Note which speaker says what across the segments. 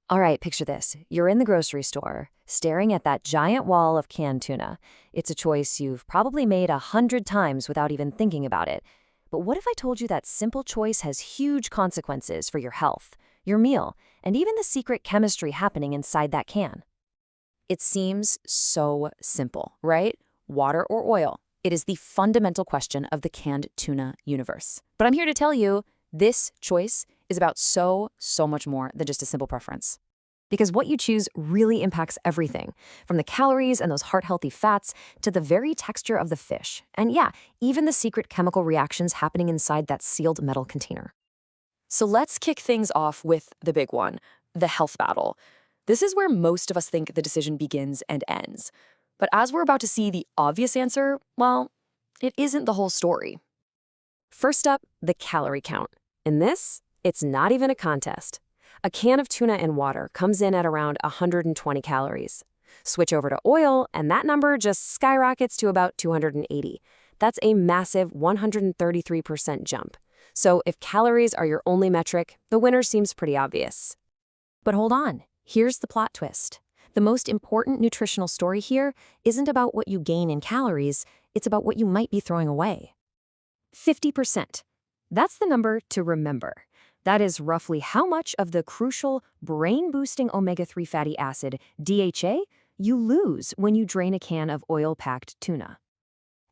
Speaker 1: All right, picture this. You're in the grocery store, staring at that giant wall of canned tuna. It's a choice you've probably made 100 times without even thinking about it. But what if I told you that simple choice has huge consequences for your health, your meal, and even the secret chemistry happening inside that can?
Speaker 2: It seems so simple, right? Water or oil? It is the fundamental question of the canned tuna universe. But I'm here to tell you, this choice is about so much more than just a simple preference.
Speaker 1: Because what you choose really impacts everything, from the calories and those heart-healthy fats to the very texture of the fish. And yeah, even the secret chemical reactions happening inside that sealed metal container.
Speaker 2: So let's kick things off with the big one, the health battle. This is where most of us think the decision begins and ends. But as we're about to see, the obvious answer, well, it isn't the whole story.
Speaker 1: First up, the calorie count. In this, it's not even a contest. A can of tuna and water comes in at around 120 calories. Switch over to oil, and that number just skyrockets to about 280. That's a massive 133% jump. So if calories are your only metric, the winner seems pretty obvious. But hold on, here's the plot twist. The most important nutritional story here isn't about what you gain in calories, it's about what you might be throwing away. 50%. That's the number to remember. That is roughly how much of the crucial brain-boosting omega-3 fatty acid, DHA, you lose when you drain a can of oil-packed tuna.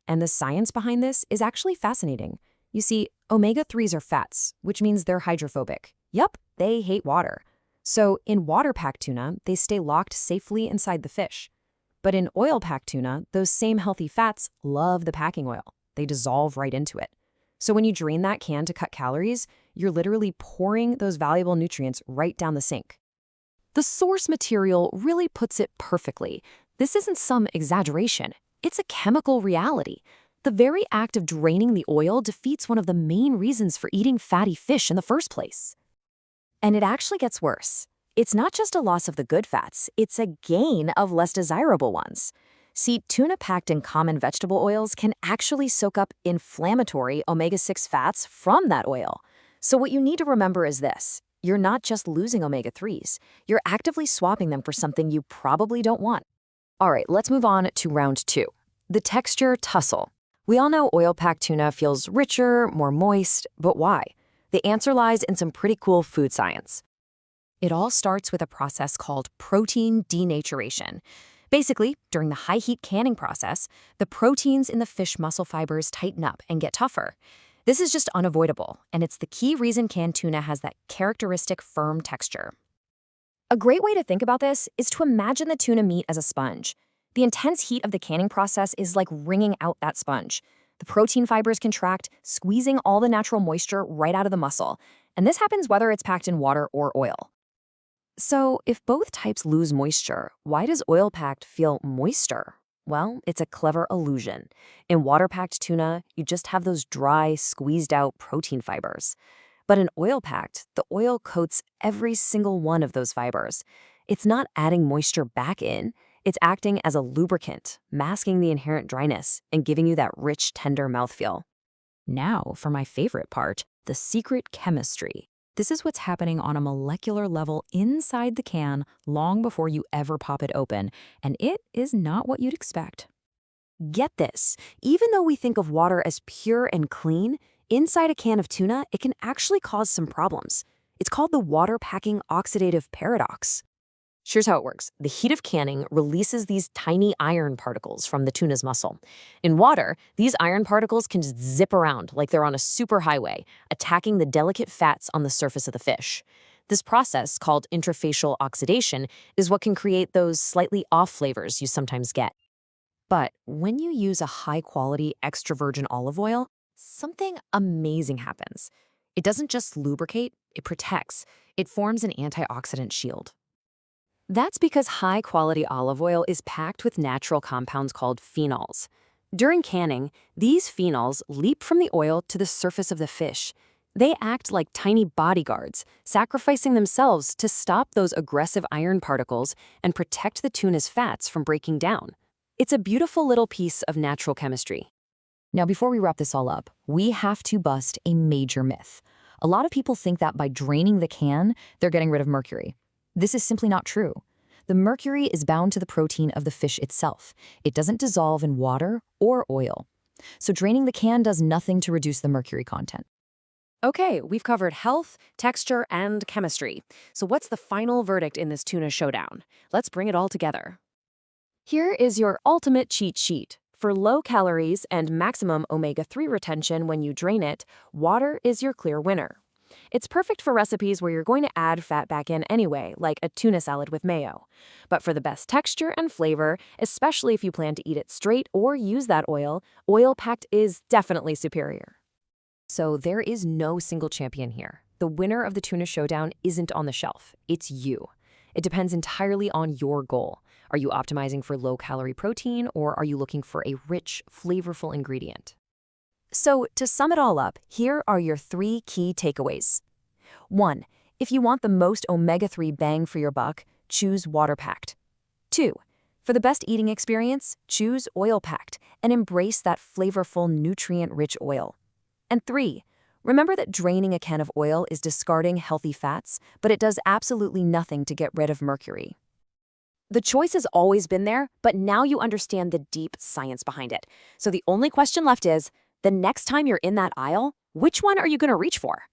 Speaker 1: And the science behind this is actually fascinating. You see, omega-3s are fats, which means they're hydrophobic. Yup, they hate water. So in water-packed tuna, they stay locked safely inside the fish. But in oil-packed tuna, those same healthy fats love the packing oil. They dissolve right into it. So when you drain that can to cut calories, you're literally pouring those valuable nutrients right down the sink. The source material really puts it perfectly. This isn't some exaggeration. It's a chemical reality. The very act of draining the oil defeats one of the main reasons for eating fatty fish in the first place. And it actually gets worse. It's not just a loss of the good fats, it's a gain of less desirable ones. See, tuna packed in common vegetable oils can actually soak up inflammatory omega-6 fats from that oil. So what you need to remember is this. You're not just losing omega-3s. You're actively swapping them for something you probably don't want. All right, let's move on to round two. The texture tussle. We all know oil-packed tuna feels richer, more moist, but why? The answer lies in some pretty cool food science. It all starts with a process called protein denaturation. Basically, during the high-heat canning process, the proteins in the fish muscle fibers tighten up and get tougher. This is just unavoidable, and it's the key reason canned tuna has that characteristic firm texture. A great way to think about this is to imagine the tuna meat as a sponge. The intense heat of the canning process is like wringing out that sponge. The protein fibers contract, squeezing all the natural moisture right out of the muscle, and this happens whether it's packed in water or oil. So, if both types lose moisture, why does oil-packed feel moister? Well, it's a clever illusion. In water-packed tuna, you just have those dry, squeezed-out protein fibers. But in oil-packed, the oil coats every single one of those fibers. It's not adding moisture back in, it's acting as a lubricant, masking the inherent dryness and giving you that rich, tender mouthfeel. Now, for my favorite part, the secret chemistry. This is what's happening on a molecular level inside the can long before you ever pop it open, and it is not what you'd expect. Get this, even though we think of water as pure and clean, inside a can of tuna, it can actually cause some problems. It's called the water packing oxidative paradox. Here's how it works. The heat of canning releases these tiny iron particles from the tuna's muscle. In water, these iron particles can just zip around like they're on a superhighway, attacking the delicate fats on the surface of the fish. This process, called intrafacial oxidation, is what can create those slightly off flavors you sometimes get. But when you use a high-quality extra virgin olive oil, something amazing happens. It doesn't just lubricate, it protects. It forms an antioxidant shield. That's because high-quality olive oil is packed with natural compounds called phenols. During canning, these phenols leap from the oil to the surface of the fish. They act like tiny bodyguards, sacrificing themselves to stop those aggressive iron particles and protect the tuna's fats from breaking down. It's a beautiful little piece of natural chemistry. Now, before we wrap this all up, we have to bust a major myth. A lot of people think that by draining the can, they're getting rid of mercury.
Speaker 2: This is simply not true. The mercury is bound to the protein of the fish itself. It doesn't dissolve in water or oil. So draining the can does nothing to reduce the mercury content.
Speaker 1: Okay, we've covered health, texture, and chemistry. So what's the final verdict in this tuna showdown? Let's bring it all together. Here is your ultimate cheat sheet. For low calories and maximum omega-3 retention when you drain it, water is your clear winner. It's perfect for recipes where you're going to add fat back in anyway, like a tuna salad with mayo. But for the best texture and flavor, especially if you plan to eat it straight or use that oil-packed is definitely superior. So there is no single champion here. The winner of the tuna showdown isn't on the shelf. It's you. It depends entirely on your goal. Are you optimizing for low-calorie protein, or are you looking for a rich, flavorful ingredient? So to sum it all up, here are your 3 key takeaways. 1. If you want the most omega-3 bang for your buck, choose water-packed. 2. For the best eating experience, choose oil-packed and embrace that flavorful, nutrient-rich oil. And 3. Remember that draining a can of oil is discarding healthy fats, but it does absolutely nothing to get rid of mercury. The choice has always been there, but now you understand the deep science behind it. So the only question left is, the next time you're in that aisle, which one are you going to reach for?